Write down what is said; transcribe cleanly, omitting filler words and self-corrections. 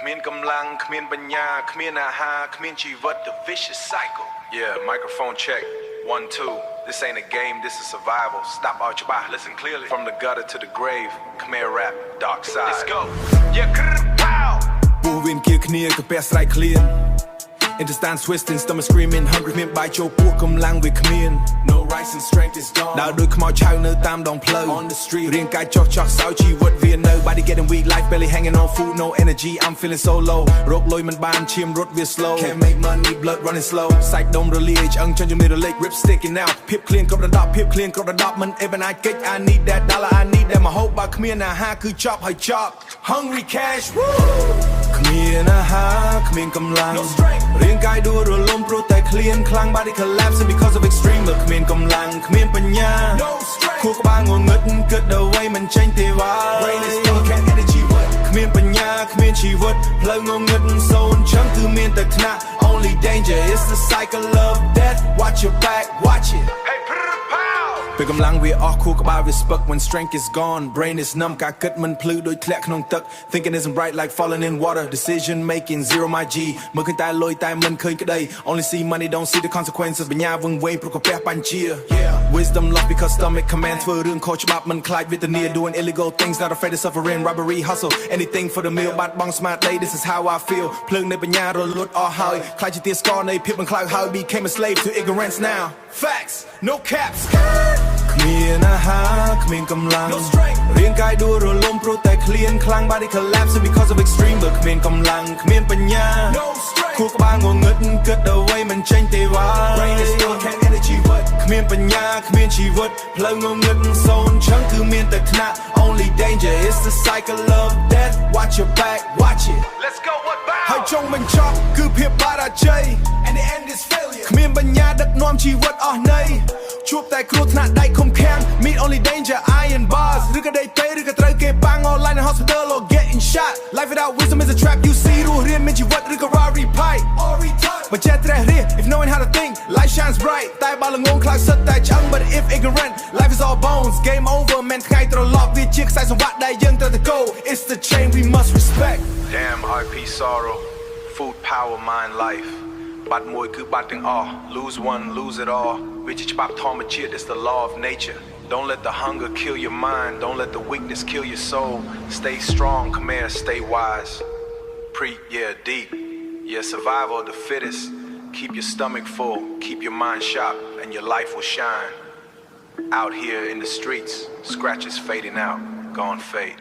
គ្មានកម្លាំងគ្មានបញ្ញាគ្មានអាហារគ្មានជីវិត the vicious cycle yeah microphone check 1 2 this ain't a game this is survival stop ឲ្យច្បាស់ listen clearly from the gutter to the grave Khmer rap dark side let's go yeah pow ពូវិញគៀគ្នាកាពះស្រែកឃ្លាន Understand twisting stomach screaming hungry មានបាយចូលពោះកម្លាំងវាគ្មាន No rice and strength is gone ដើរដូចខ្មោចឆៅនៅតាមដងផ្លូវ On the street រាងកាយចុះចោះសោជីវិតវា Nobody getting weak life barely hanging on food no energy I'm feeling so low រកលុយមិនបានឈាមរត់វា slow Can't make money blood running slow សាច់ដុំរលាយឆ្អឹងចង់ជំនឿរលេច rip sticking out ភាពclean គ្រប់ระดับភាព clean គ្រប់ระดับមិនអេបណាកិច្ច I need that dollar I need that មកហូបបើគ្មានអាហារគឺចប់ហើយចប់ Hungry cash woo គ្មានអាហារគ្មានកម្លាំង No strength រាងកាយដួលរលំព្រោះតែឃ្លានខ្លាំង body collapsing because of extreme បើគ្មានកម្លាំងគ្មានបញ្ញា no strength ខួរក្បាលងងឹតគិតអ្វីមិនចេញទេវ៉ា brain is stuck can't energy what គ្មានបញ្ញាគ្មានជីវិតផ្លូវងងឹតសូន្យឈឹងគឺមានតែថ្នាក់ only danger is the cycle of death watch your back watch it hey pow ពេលកម្លាំងវាអស់ខួរក្បាលវាស្ពឹក when strength is gone brain is numb ការគិតមិនភ្លឺដូចធ្លាក់ក្នុងទឹក thinking isn't bright like falling in water decision making zero my g មើលឃើញតែលុយតែមិនឃើញក្តី only see money don't see the consequences បញ្ញាវឹងវែងព្រោះកាពះបញ្ជា wisdom lost because stomach command ធ្វើរឿងខុសច្បាប់មិនខ្លាចវេទនា doing illegal things not afraid of suffering robbery hustle anything for the meal បាត់បង់ស្មារតី this is how I feel ភ្លើងនៃបញ្ញារលត់អស់ហើយខ្លាចជាទាស្ករនៃភាពមិនខ្លោចហើយ became a slave to ignorance now facts no caps គ្មានអាហារគ្មានកម្លាំង No strength រាងកាយដួលរលំព្រោះតែឃ្លានខ្លាំង body collapsing because of extreme បើគ្មានកម្លាំងគ្មានបញ្ញា no strength ខួរក្បាលងងឹតគិតអ្វីមិនចេញទេវ៉ា brain is stuck can't energy what គ្មានបញ្ញាគ្មានជីវិតផ្លូវងងឹតសូន្យឈឹងគឺមានតែថ្នាក់ only danger is the cycle of death watch your back watch it let's go what bow ហើយចុងបញ្ចប់គឺភាពបរាជ័យ and the end is failure គ្មានបញ្ញាដឹកនាំជីវិតអស់ន័យជួបតែគ្រោះថ្នាក់ដៃខំខាំង meet only danger iron bars ឬក៏ដេកពេលឬក៏ត្រូវគេបាំង online in hospital or getting shot life without wisdom is a trap you see រស់រៀនមានជីវិតឬក៏ Rari pipe or retard បើចេះត្រេះរិះ if knowing how to think life shines bright តែបើល្ងងខ្លោចសិតតែឆ្អឹង but if ignorant life is all bones game over មិនថ្ងៃត្រឡប់វាជាខ្សែសង្វាក់ដែលយើងត្រូវតែ go it's the chain we must respect damn RP sorrow food power mind life បាត់មួយគឺបាត់ទាំងអស់ lose one lose it all វាជាច្បាប់ធម្មជាតិ it's the law of nature don't let the hunger kill your mind don't let the weakness kill your soul stay strong Khmer stay wise yeah deep yeah survival of the fittest keep your stomach full keep your mind sharp and your life will shine out here in the streets scratches fading out gone fade